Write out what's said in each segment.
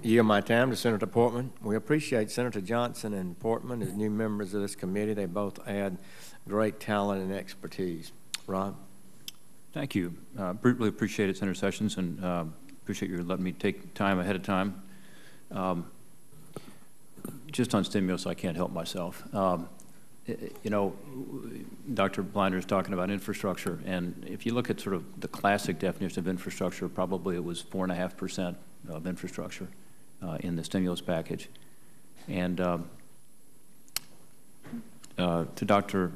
Yield my time to Senator Portman. We appreciate Senator Johnson and Portman as new members of this committee. They both add great talent and expertise. Ron? Thank you. Really appreciate it, Senator Sessions, and appreciate you letting me take time ahead of time. Just on stimulus, I can't help myself. You know, Dr. Blinder is talking about infrastructure, and if you look at sort of the classic definition of infrastructure, probably it was 4.5% of infrastructure in the stimulus package. And to Dr.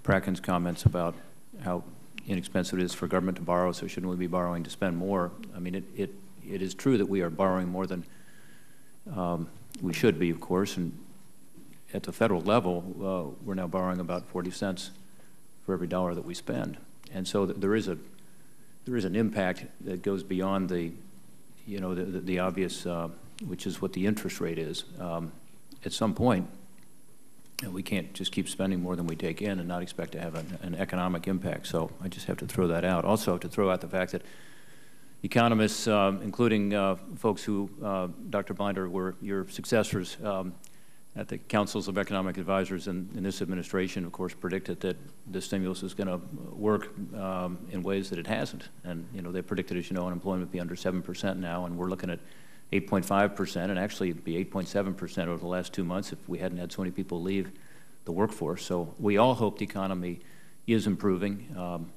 Bracken's comments about how inexpensive it is for government to borrow, so shouldn't we be borrowing to spend more? I mean, it is true that we are borrowing more than we should be, of course, and at the federal level, we're now borrowing about 40 cents for every dollar that we spend. And so there is an impact that goes beyond the, you know, the obvious, which is what the interest rate is. At some point, we can't just keep spending more than we take in and not expect to have an economic impact. So I just have to throw that out. Also, to throw out the fact that economists, including folks who, Dr. Blinder, were your successors at the Councils of Economic Advisors in this administration, of course, predicted that the stimulus is going to work in ways that it hasn't. And, you know, they predicted, as you know, unemployment would be under 7% now, and we're looking at 8.5%, and actually it'd be 8.7% over the last 2 months if we hadn't had so many people leave the workforce. So we all hope the economy is improving.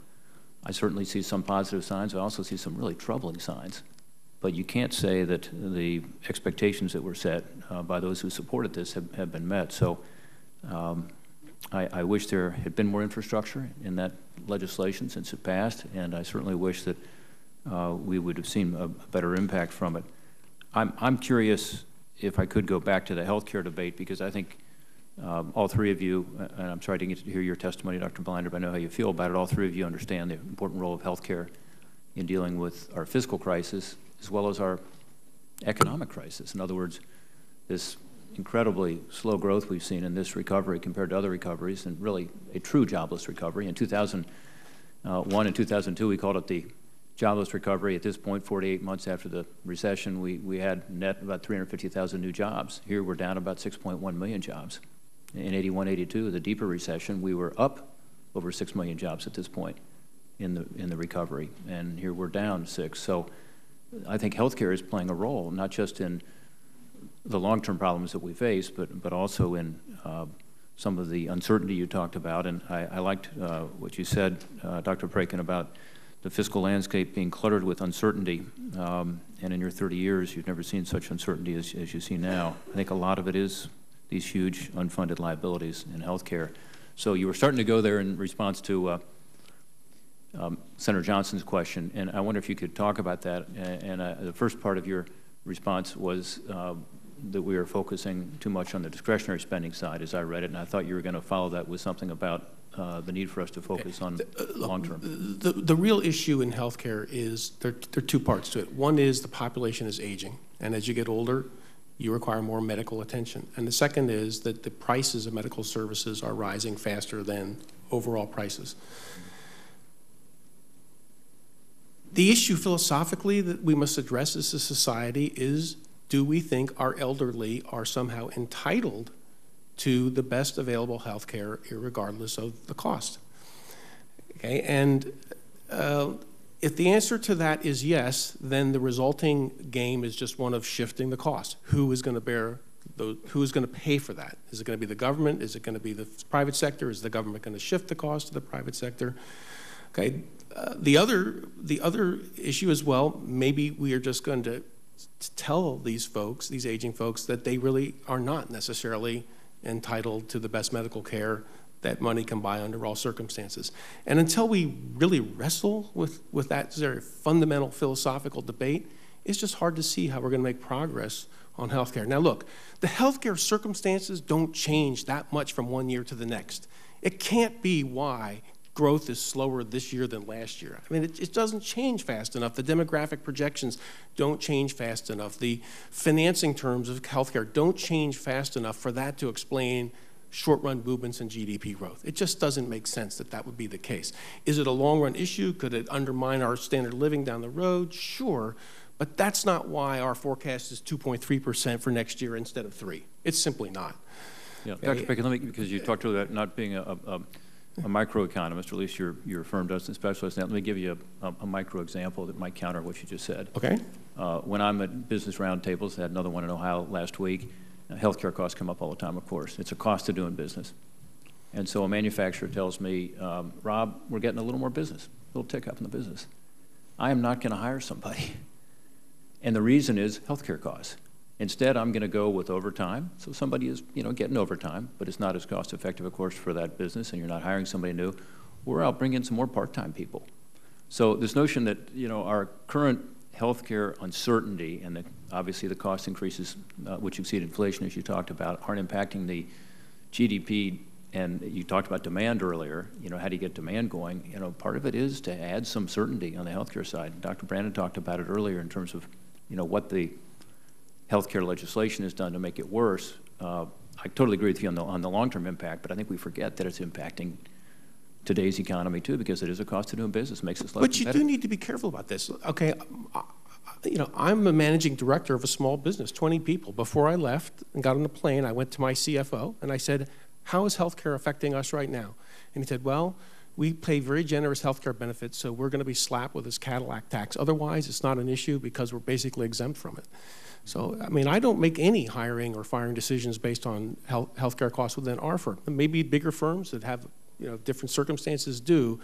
I certainly see some positive signs. I also see some really troubling signs. But you can't say that the expectations that were set by those who supported this have been met. So I wish there had been more infrastructure in that legislation since it passed, and I certainly wish that we would have seen a better impact from it. I'm curious if I could go back to the health care debate, because I think all three of you, and I'm sorry I didn't get to hear your testimony, Dr. Blinder, but I know how you feel about it. All three of you understand the important role of health care in dealing with our fiscal crisis as well as our economic crisis. In other words, this incredibly slow growth we've seen in this recovery compared to other recoveries, and really a true jobless recovery. In 2001 and 2002, we called it the jobless recovery. At this point, 48 months after the recession, we had net about 350,000 new jobs. Here we're down about 6.1 million jobs. In 81, 82, the deeper recession, we were up over 6 million jobs at this point in the recovery, and here we're down 6. So I think healthcare is playing a role, not just in the long-term problems that we face, but also in some of the uncertainty you talked about. And I liked what you said, Dr. Bracken, about the fiscal landscape being cluttered with uncertainty. And in your 30 years, you've never seen such uncertainty as you see now. I think a lot of it is these huge unfunded liabilities in healthcare. So you were starting to go there in response to Senator Johnson's question, and I wonder if you could talk about that. And the first part of your response was that we are focusing too much on the discretionary spending side, as I read it, and I thought you were going to follow that with something about the need for us to focus on long-term. The real issue in healthcare is there are two parts to it. One is the population is aging, and as you get older, you require more medical attention. And the second is that the prices of medical services are rising faster than overall prices. The issue philosophically that we must address as a society is, do we think our elderly are somehow entitled to the best available health care regardless of the cost? Okay, and if the answer to that is yes, then the resulting game is just one of shifting the cost. Who is going to bear who is going to pay for that? Is it going to be the government? Is it going to be the private sector? Is the government going to shift the cost to the private sector? Okay. The other issue as well, maybe we are just going to tell these folks, these aging folks, that they really are not necessarily entitled to the best medical care that money can buy under all circumstances. And until we really wrestle with that very fundamental philosophical debate, it's just hard to see how we're going to make progress on healthcare. Now look, the healthcare circumstances don't change that much from one year to the next. It can't be why growth is slower this year than last year. I mean, it doesn't change fast enough. The demographic projections don't change fast enough. The financing terms of healthcare don't change fast enough for that to explain short-run movements in GDP growth. It just doesn't make sense that that would be the case. Is it a long-run issue? Could it undermine our standard of living down the road? Sure. But that's not why our forecast is 2.3% for next year instead of 3%. It's simply not. Yeah, Dr. Bacon, because you talked about not being a microeconomist, or at least your firm doesn't specialize in that. Let me give you a micro example that might counter what you just said. Okay. When I'm at business roundtables, I had another one in Ohio last week, healthcare costs come up all the time, of course. It's a cost of doing business. And so a manufacturer tells me, Rob, we're getting a little more business, a little tick up in the business. I am not going to hire somebody. And the reason is healthcare costs. Instead, I'm going to go with overtime. So somebody is, getting overtime, but it's not as cost effective, of course, for that business, and you're not hiring somebody new. Or I'll bring in some more part-time people. So this notion that, our current healthcare uncertainty and obviously the cost increases, which exceed inflation, as you talked about, aren't impacting the GDP. And you talked about demand earlier. How do you get demand going? Part of it is to add some certainty on the healthcare side. Dr. Brandon talked about it earlier in terms of, what the healthcare legislation has done to make it worse. I totally agree with you on the long-term impact, but I think we forget that it's impacting today's economy too, because it is a cost of doing business, makes us less competitive. But you do need to be careful about this. Okay, I'm a managing director of a small business, 20 people. Before I left and got on the plane, I went to my CFO and I said, how is healthcare affecting us right now? And he said, well, we pay very generous healthcare benefits, so we're going to be slapped with this Cadillac tax. Otherwise, it's not an issue because we're basically exempt from it. So, I don't make any hiring or firing decisions based on healthcare costs within our firm. Maybe bigger firms that have, different circumstances do,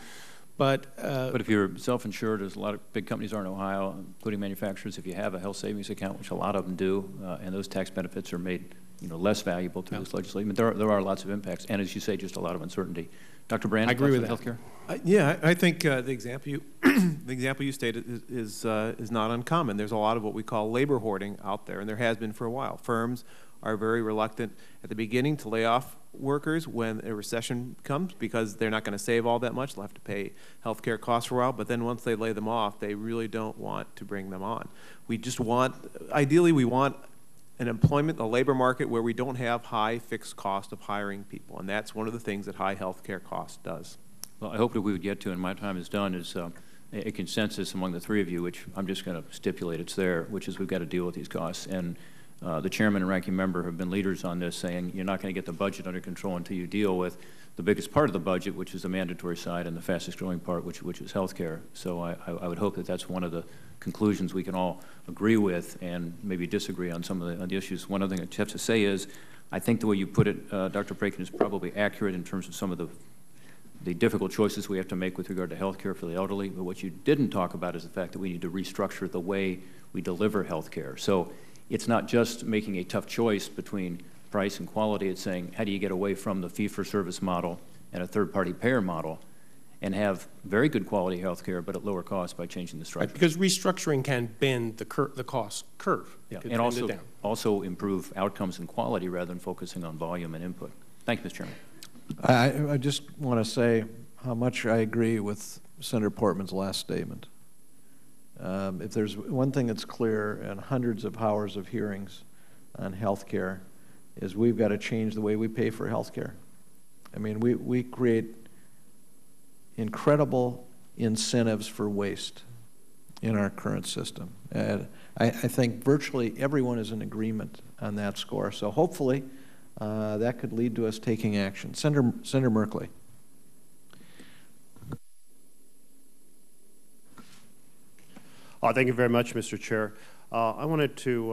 but if you're self-insured, as a lot of big companies are in Ohio, including manufacturers, if you have a health savings account, which a lot of them do, and those tax benefits are made, less valuable to this legislation. But there are lots of impacts, and as you say, just a lot of uncertainty. Dr. Brand, I agree with that. Healthcare? Yeah, I think the example you stated is not uncommon. There's a lot of what we call labor hoarding out there, and there has been for a while. Firms are very reluctant at the beginning to lay off workers when a recession comes because they're not going to save all that much. They'll have to pay healthcare costs for a while, but then once they lay them off, they really don't want to bring them on. Ideally, we want a labor market where we don't have high fixed cost of hiring people, and that's one of the things that high healthcare cost does. Well, I hope that we would get to, and my time is done, is a consensus among the three of you, which I'm just going to stipulate it's there, which is we've got to deal with these costs. And the chairman and ranking member have been leaders on this, saying you're not going to get the budget under control until you deal with the biggest part of the budget, which is the mandatory side, and the fastest growing part, which is health care. So I would hope that that's one of the conclusions we can all agree with and maybe disagree on some of the issues. One other thing I have to say is I think the way you put it, Dr. Prakin, is probably accurate in terms of some of the difficult choices we have to make with regard to health care for the elderly. But what you didn't talk about is the fact that we need to restructure the way we deliver health care. So it's not just making a tough choice between price and quality. It's saying, how do you get away from the fee-for-service model and a third-party payer model and have very good quality health care, but at lower cost by changing the structure? Right, because restructuring can bend the cost curve. Yeah, and also improve outcomes and quality rather than focusing on volume and input. Thank you, Mr. Chairman. I just want to say how much I agree with Senator Portman's last statement. If there's one thing that's clear in hundreds of hours of hearings on health care is we've got to change the way we pay for health care. I mean, we create incredible incentives for waste in our current system. I think virtually everyone is in agreement on that score. So hopefully that could lead to us taking action. Senator Merkley. Thank you very much, Mr. Chair. I wanted to